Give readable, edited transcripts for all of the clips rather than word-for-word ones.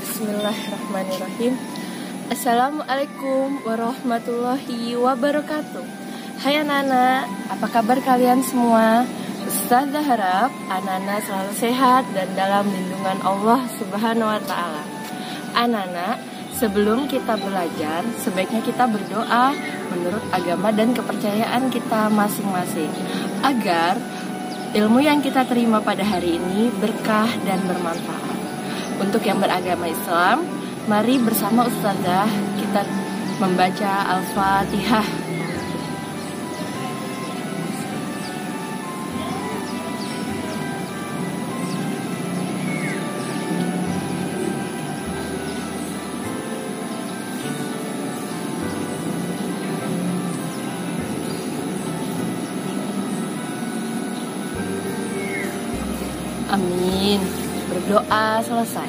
Bismillahirrahmanirrahim. Assalamualaikum warahmatullahi wabarakatuh. Hai anak-anak, apa kabar kalian semua? Ustazah harap anak-anak selalu sehat dan dalam lindungan Allah Subhanahu wa Ta'ala. Anak-anak, sebelum kita belajar, sebaiknya kita berdoa menurut agama dan kepercayaan kita masing-masing, agar ilmu yang kita terima pada hari ini berkah dan bermanfaat. Untuk yang beragama Islam, mari bersama Ustazah kita membaca Al-Fatihah. Amin. Berdoa selesai.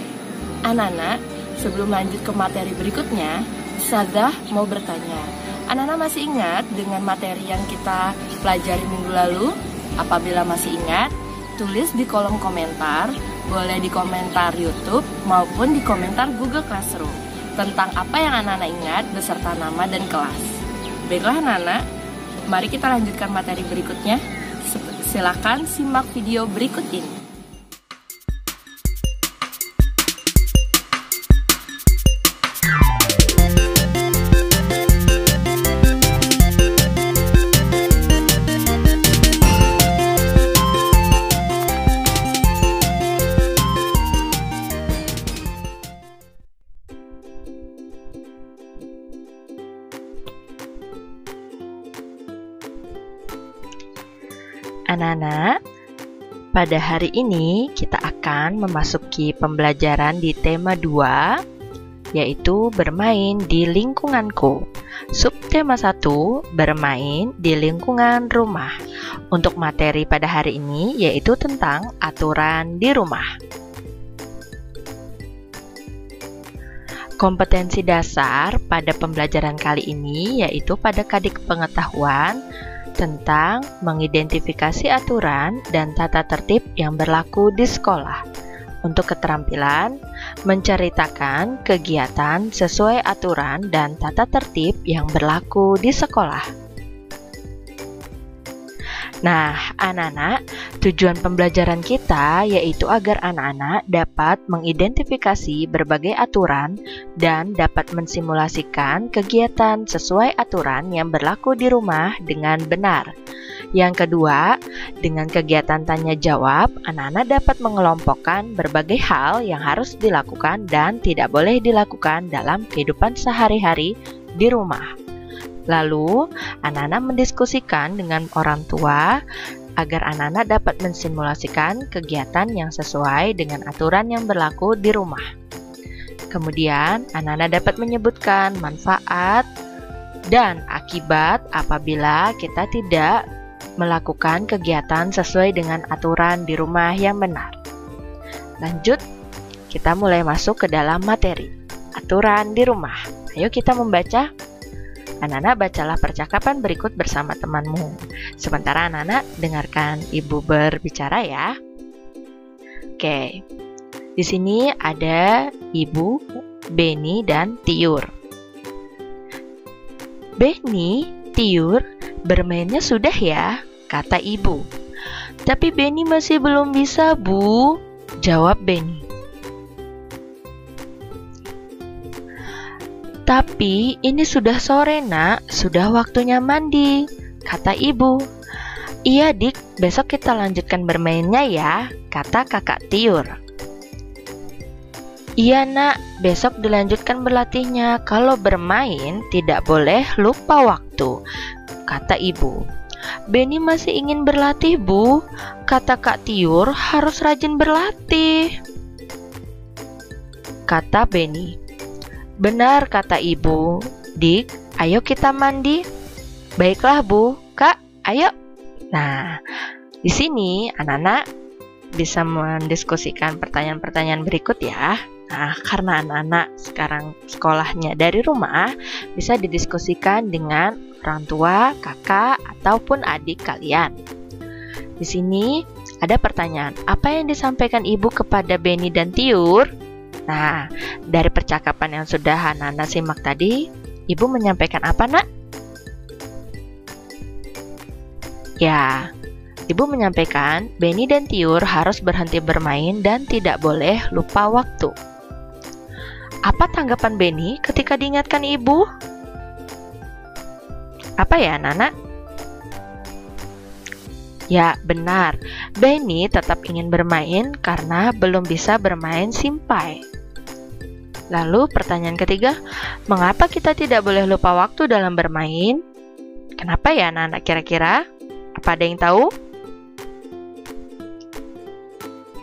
Anak-anak, sebelum lanjut ke materi berikutnya, Ustazah mau bertanya, anak-anak masih ingat dengan materi yang kita pelajari minggu lalu? Apabila masih ingat, tulis di kolom komentar, boleh di komentar YouTube maupun di komentar Google Classroom, tentang apa yang anak-anak ingat beserta nama dan kelas. Baiklah anak-anak, mari kita lanjutkan materi berikutnya. Silakan simak video berikut ini. Anak-anak, pada hari ini kita akan memasuki pembelajaran di tema 2, yaitu bermain di lingkunganku. Subtema 1, bermain di lingkungan rumah. Untuk materi pada hari ini yaitu tentang aturan di rumah. Kompetensi dasar pada pembelajaran kali ini yaitu pada Kadik Pengetahuan tentang mengidentifikasi aturan dan tata tertib yang berlaku di sekolah. Untuk keterampilan, menceritakan kegiatan sesuai aturan dan tata tertib yang berlaku di sekolah. Nah, anak-anak, tujuan pembelajaran kita yaitu agar anak-anak dapat mengidentifikasi berbagai aturan dan dapat mensimulasikan kegiatan sesuai aturan yang berlaku di rumah dengan benar. Yang kedua, dengan kegiatan tanya jawab, anak-anak dapat mengelompokkan berbagai hal yang harus dilakukan dan tidak boleh dilakukan dalam kehidupan sehari-hari di rumah. Lalu, anak-anak mendiskusikan dengan orang tua agar anak-anak dapat mensimulasikan kegiatan yang sesuai dengan aturan yang berlaku di rumah. Kemudian, anak-anak dapat menyebutkan manfaat dan akibat apabila kita tidak melakukan kegiatan sesuai dengan aturan di rumah yang benar. Lanjut, kita mulai masuk ke dalam materi aturan di rumah. Ayo kita membaca. Anak-anak, bacalah percakapan berikut bersama temanmu. Sementara anak-anak dengarkan ibu berbicara ya. Oke. Di sini ada Ibu, Beni, dan Tiur. Beni, Tiur, bermainnya sudah ya, kata ibu. Tapi Beni masih belum bisa, Bu, jawab Beni. Tapi ini sudah sore, Nak. Sudah waktunya mandi, kata ibu. Iya, Dik. Besok kita lanjutkan bermainnya ya, kata kakak Tiur. Iya, Nak. Besok dilanjutkan berlatihnya. Kalau bermain tidak boleh lupa waktu, kata ibu. Beni masih ingin berlatih, Bu. Kata Kak Tiur harus rajin berlatih, kata Beni. Benar, kata ibu. Dik, ayo kita mandi. Baiklah Bu, Kak, ayo. Nah, di sini anak-anak bisa mendiskusikan pertanyaan-pertanyaan berikut ya. Nah, karena anak-anak sekarang sekolahnya dari rumah, bisa didiskusikan dengan orang tua, kakak, ataupun adik kalian. Di sini ada pertanyaan, apa yang disampaikan Ibu kepada Beni dan Tiur? Nah, dari percakapan yang sudah anak-anak simak tadi, Ibu menyampaikan apa, Nak? Ya, Ibu menyampaikan Beni dan Tiur harus berhenti bermain dan tidak boleh lupa waktu. Apa tanggapan Beni ketika diingatkan Ibu? Apa ya, anak-anak? Ya, benar. Beni tetap ingin bermain karena belum bisa bermain simpai. Lalu pertanyaan ketiga, mengapa kita tidak boleh lupa waktu dalam bermain? Kenapa ya anak-anak kira-kira? Apa ada yang tahu?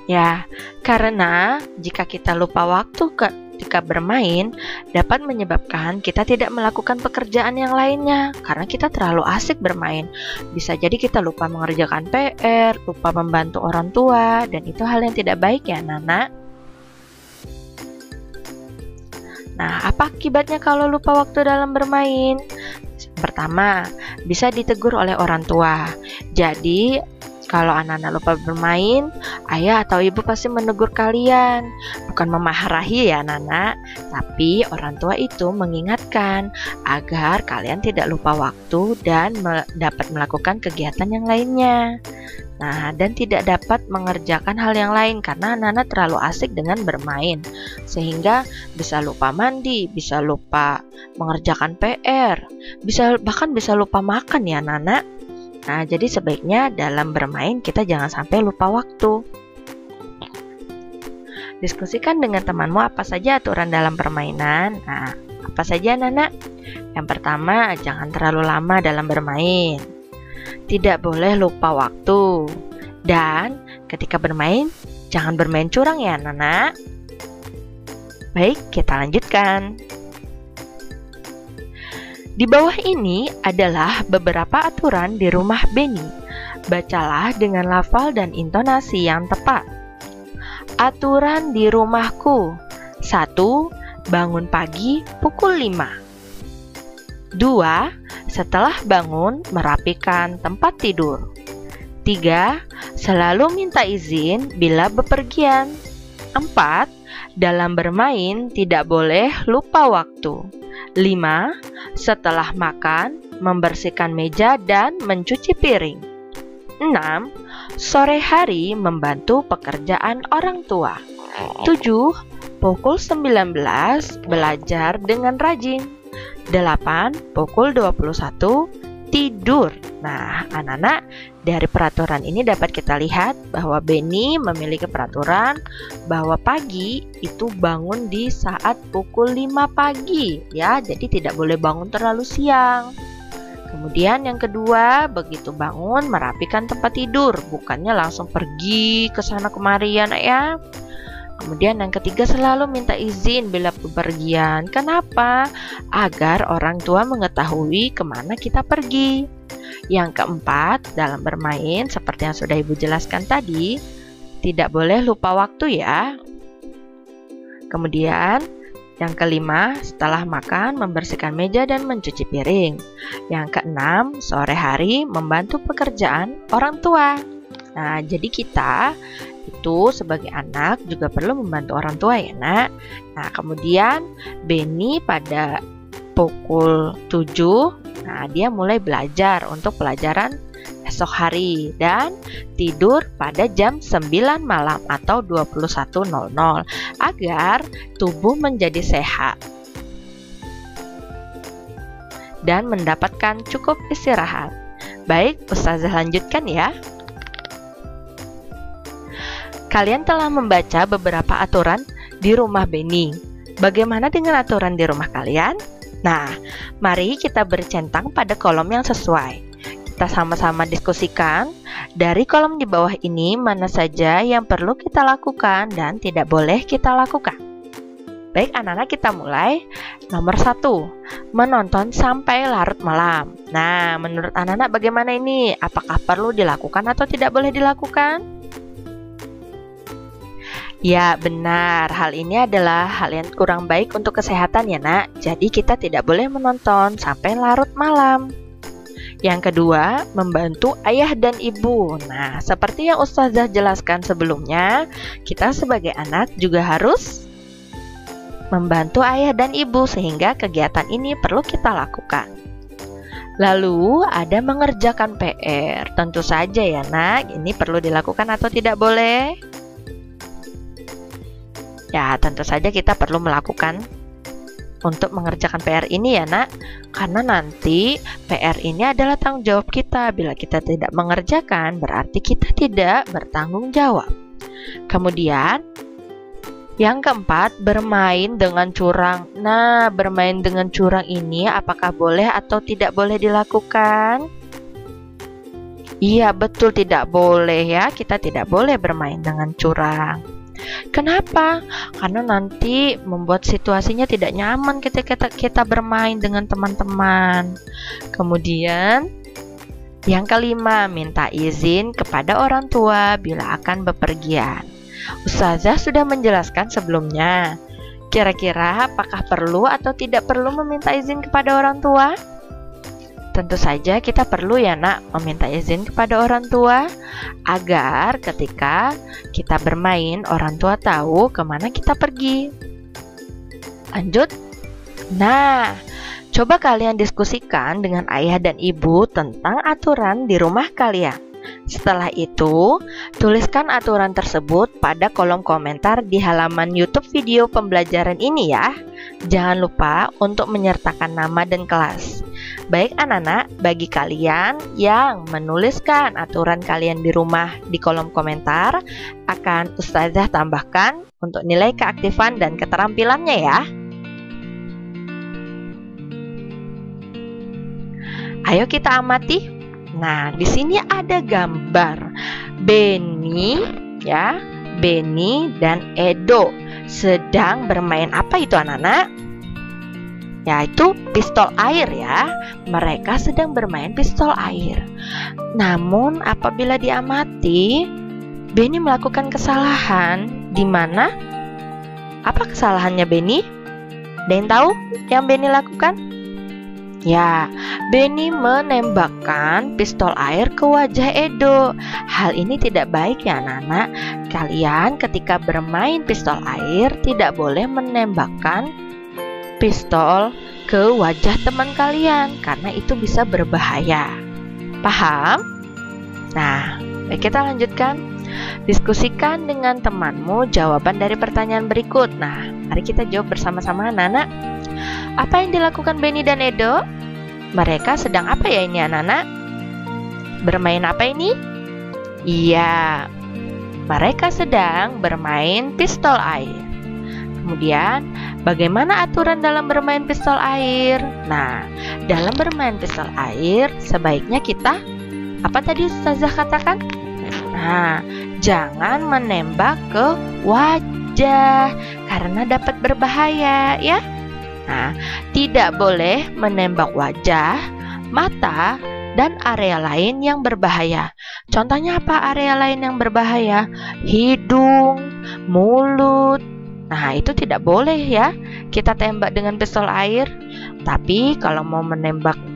Ya, karena jika kita lupa waktu ketika bermain, dapat menyebabkan kita tidak melakukan pekerjaan yang lainnya karena kita terlalu asik bermain. Bisa jadi kita lupa mengerjakan PR, lupa membantu orang tua, dan itu hal yang tidak baik ya anak-anak. Nah, apa akibatnya kalau lupa waktu dalam bermain? Pertama, bisa ditegur oleh orang tua. Jadi, kalau anak-anak lupa bermain, ayah atau ibu pasti menegur kalian. Bukan memarahi ya anak-anak, tapi orang tua itu mengingatkan agar kalian tidak lupa waktu dan dapat melakukan kegiatan yang lainnya. Nah, dan tidak dapat mengerjakan hal yang lain karena anak-anak terlalu asik dengan bermain. Sehingga bisa lupa mandi, bisa lupa mengerjakan PR, bahkan bisa lupa makan ya anak-anak. Nah, jadi sebaiknya dalam bermain kita jangan sampai lupa waktu. Diskusikan dengan temanmu apa saja aturan dalam permainan. Nah, apa saja anak-anak? Yang pertama, jangan terlalu lama dalam bermain. Tidak boleh lupa waktu. Dan ketika bermain, jangan bermain curang ya anak-anak. Baik, kita lanjutkan. Di bawah ini adalah beberapa aturan di rumah Beni. Bacalah dengan lafal dan intonasi yang tepat. Aturan di rumahku. 1. Bangun pagi pukul 5. 2. Setelah bangun, merapikan tempat tidur. 3. Selalu minta izin bila bepergian. 4. Dalam bermain tidak boleh lupa waktu. 5. Setelah makan, membersihkan meja dan mencuci piring. 6. Sore hari membantu pekerjaan orang tua. 7. Pukul 19 belajar dengan rajin. 8. Pukul 21 tidur. Nah, anak-anak, dari peraturan ini dapat kita lihat bahwa Beni memiliki peraturan bahwa pagi itu bangun di saat pukul 5 pagi ya, jadi tidak boleh bangun terlalu siang. Kemudian yang kedua, begitu bangun merapikan tempat tidur, bukannya langsung pergi ke sana kemari ya, Nak ya. Kemudian yang ketiga, selalu minta izin bila bepergian. Kenapa? Agar orang tua mengetahui kemana kita pergi. Yang keempat, dalam bermain seperti yang sudah Ibu jelaskan tadi, tidak boleh lupa waktu ya. Kemudian yang kelima, setelah makan membersihkan meja dan mencuci piring. Yang keenam, sore hari membantu pekerjaan orang tua. Nah, jadi kita itu sebagai anak juga perlu membantu orang tua ya nak. Nah, kemudian Beni pada pukul 7, nah dia mulai belajar untuk pelajaran esok hari dan tidur pada jam 9 malam atau 21.00 agar tubuh menjadi sehat dan mendapatkan cukup istirahat. Baik, Ustazah lanjutkan ya. Kalian telah membaca beberapa aturan di rumah Beni. Bagaimana dengan aturan di rumah kalian? Nah, mari kita bercentang pada kolom yang sesuai. Kita sama-sama diskusikan dari kolom di bawah ini mana saja yang perlu kita lakukan dan tidak boleh kita lakukan. Baik anak-anak, kita mulai. Nomor 1, menonton sampai larut malam. Nah, menurut anak-anak bagaimana ini? Apakah perlu dilakukan atau tidak boleh dilakukan? Ya, benar. Hal ini adalah hal yang kurang baik untuk kesehatan ya, Nak. Jadi kita tidak boleh menonton sampai larut malam. Yang kedua, membantu ayah dan ibu. Nah, seperti yang Ustazah jelaskan sebelumnya, kita sebagai anak juga harus membantu ayah dan ibu sehingga kegiatan ini perlu kita lakukan. Lalu, ada mengerjakan PR. Tentu saja ya, Nak, ini perlu dilakukan atau tidak boleh? Ya, tentu saja kita perlu melakukan untuk mengerjakan PR ini ya, Nak. Karena nanti PR ini adalah tanggung jawab kita. Bila kita tidak mengerjakan, berarti kita tidak bertanggung jawab. Kemudian, yang keempat, bermain dengan curang. Nah, bermain dengan curang ini apakah boleh atau tidak boleh dilakukan? Iya, betul, tidak boleh ya. Kita tidak boleh bermain dengan curang. Kenapa? Karena nanti membuat situasinya tidak nyaman ketika kita bermain dengan teman-teman. Kemudian, yang kelima, minta izin kepada orang tua bila akan bepergian. Ustazah sudah menjelaskan sebelumnya. Kira-kira apakah perlu atau tidak perlu meminta izin kepada orang tua? Tentu saja kita perlu ya, Nak, meminta izin kepada orang tua agar ketika kita bermain, orang tua tahu kemana kita pergi. Lanjut. Nah, coba kalian diskusikan dengan ayah dan ibu tentang aturan di rumah kalian. Setelah itu, tuliskan aturan tersebut pada kolom komentar di halaman YouTube video pembelajaran ini ya. Jangan lupa untuk menyertakan nama dan kelas. Baik anak-anak, bagi kalian yang menuliskan aturan kalian di rumah di kolom komentar, akan Ustazah tambahkan untuk nilai keaktifan dan keterampilannya ya. Ayo kita amati. Nah, di sini ada gambar Beni ya, Beni dan Edo sedang bermain apa itu anak-anak? Yaitu pistol air ya. Mereka sedang bermain pistol air. Namun apabila diamati, Beni melakukan kesalahan. Di mana? Apa kesalahannya Beni? Ada yang tahu yang Beni lakukan? Ya, Beni menembakkan pistol air ke wajah Edo. Hal ini tidak baik ya anak-anak. Kalian ketika bermain pistol air tidak boleh menembakkan pistol ke wajah teman kalian karena itu bisa berbahaya. Paham? Nah, baik, kita lanjutkan. Diskusikan dengan temanmu jawaban dari pertanyaan berikut. Nah, mari kita jawab bersama-sama anak-anak. Apa yang dilakukan Beni dan Edo? Mereka sedang apa ya ini anak-anak? Bermain apa ini? Iya, mereka sedang bermain pistol air. Kemudian, bagaimana aturan dalam bermain pistol air? Nah, dalam bermain pistol air, sebaiknya kita, apa tadi Ustazah katakan? Nah, jangan menembak ke wajah, karena dapat berbahaya, ya. Nah, tidak boleh menembak wajah, mata, dan area lain yang berbahaya. Contohnya apa area lain yang berbahaya? Hidung, mulut. Nah, itu tidak boleh ya kita tembak dengan pistol air. Tapi kalau mau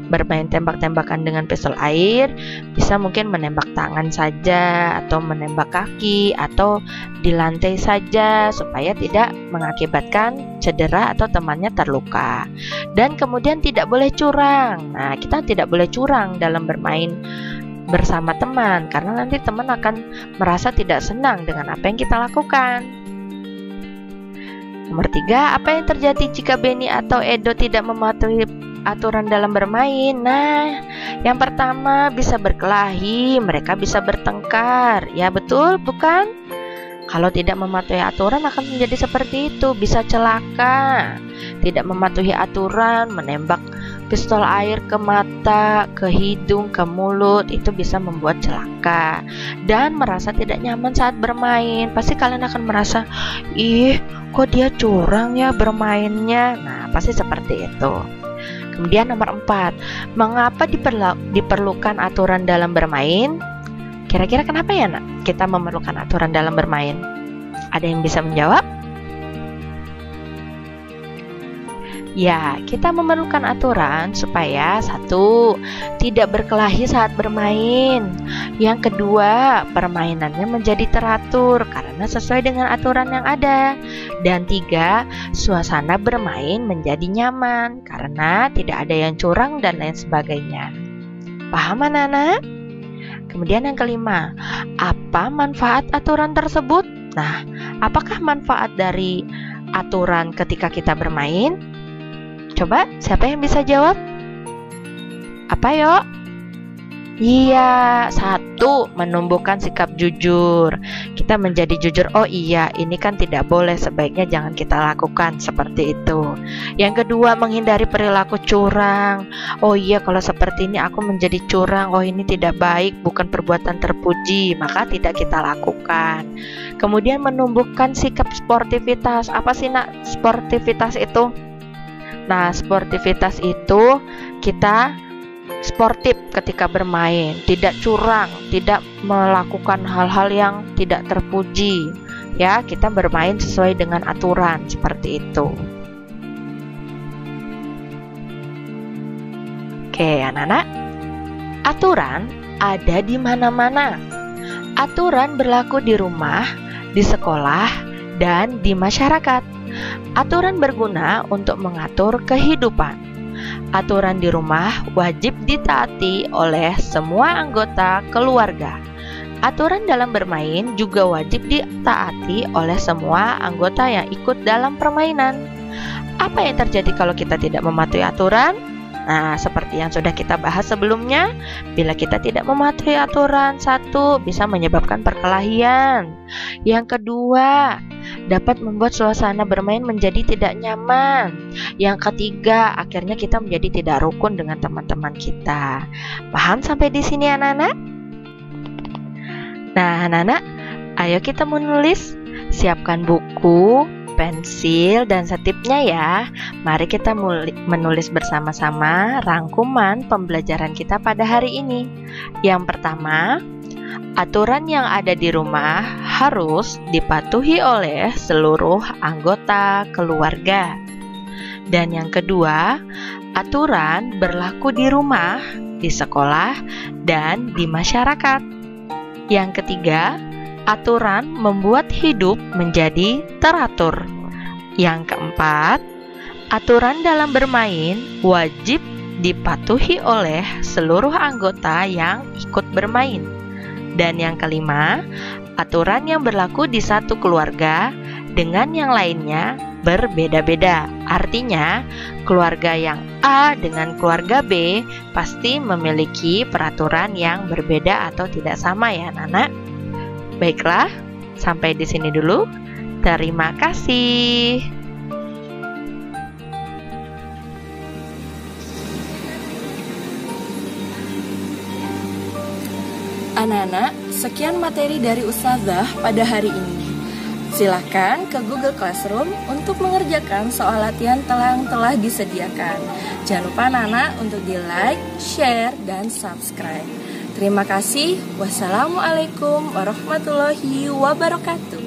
bermain tembak-tembakan dengan pistol air, bisa mungkin menembak tangan saja, atau menembak kaki, atau di lantai saja, supaya tidak mengakibatkan cedera atau temannya terluka. Dan kemudian tidak boleh curang. Nah, kita tidak boleh curang dalam bermain bersama teman, karena nanti teman akan merasa tidak senang dengan apa yang kita lakukan. Nomor 3, apa yang terjadi jika Beni atau Edo tidak mematuhi aturan dalam bermain? Nah, yang pertama bisa berkelahi, mereka bisa bertengkar. Ya betul, bukan? Kalau tidak mematuhi aturan akan menjadi seperti itu, bisa celaka. Tidak mematuhi aturan, menembak pistol air ke mata, ke hidung, ke mulut, itu bisa membuat celaka dan merasa tidak nyaman saat bermain. Pasti kalian akan merasa, ih, kok dia curang ya bermainnya. Nah, pasti seperti itu. Kemudian nomor 4, mengapa diperlukan aturan dalam bermain? Kira-kira kenapa ya, Nak, kita memerlukan aturan dalam bermain? Ada yang bisa menjawab? Ya, kita memerlukan aturan supaya 1, tidak berkelahi saat bermain. Yang kedua, permainannya menjadi teratur karena sesuai dengan aturan yang ada. Dan 3, suasana bermain menjadi nyaman karena tidak ada yang curang dan lain sebagainya. Paham, anak-anak? Kemudian yang kelima, apa manfaat aturan tersebut? Nah, apakah manfaat dari aturan ketika kita bermain? Coba, siapa yang bisa jawab? Apa yuk? Iya, 1, menumbuhkan sikap jujur. Kita menjadi jujur, oh iya, ini kan tidak boleh, sebaiknya jangan kita lakukan seperti itu. Yang kedua, menghindari perilaku curang. Oh iya, kalau seperti ini aku menjadi curang, oh ini tidak baik, bukan perbuatan terpuji, maka tidak kita lakukan. Kemudian menumbuhkan sikap sportivitas. Apa sih, Nak, sportivitas itu? Nah, sportivitas itu kita sportif ketika bermain, tidak curang, tidak melakukan hal-hal yang tidak terpuji. Ya, kita bermain sesuai dengan aturan seperti itu. Oke, anak-anak. Aturan ada di mana-mana. Aturan berlaku di rumah, di sekolah, dan di masyarakat. Aturan berguna untuk mengatur kehidupan. Aturan di rumah wajib ditaati oleh semua anggota keluarga. Aturan dalam bermain juga wajib ditaati oleh semua anggota yang ikut dalam permainan. Apa yang terjadi kalau kita tidak mematuhi aturan? Nah, seperti yang sudah kita bahas sebelumnya, bila kita tidak mematuhi aturan, 1, bisa menyebabkan perkelahian. Yang kedua, dapat membuat suasana bermain menjadi tidak nyaman. Yang ketiga, akhirnya kita menjadi tidak rukun dengan teman-teman kita. Paham sampai di sini, anak-anak? Nah, anak-anak, ayo kita menulis. Siapkan buku, pensil, dan setipnya ya. Mari kita menulis bersama-sama rangkuman pembelajaran kita pada hari ini. Yang pertama, aturan yang ada di rumah harus dipatuhi oleh seluruh anggota keluarga. Dan yang kedua, aturan berlaku di rumah, di sekolah, dan di masyarakat. Yang ketiga, aturan membuat hidup menjadi teratur. Yang keempat, aturan dalam bermain wajib dipatuhi oleh seluruh anggota yang ikut bermain. Dan yang kelima, aturan yang berlaku di satu keluarga dengan yang lainnya berbeda-beda. Artinya, keluarga yang A dengan keluarga B pasti memiliki peraturan yang berbeda atau tidak sama ya, anak-anak. Baiklah, sampai di sini dulu. Terima kasih. Anak-anak, sekian materi dari Ustazah pada hari ini. Silahkan ke Google Classroom untuk mengerjakan soal latihan yang telah disediakan. Jangan lupa anak-anak untuk di-like, share, dan subscribe. Terima kasih. Wassalamualaikum warahmatullahi wabarakatuh.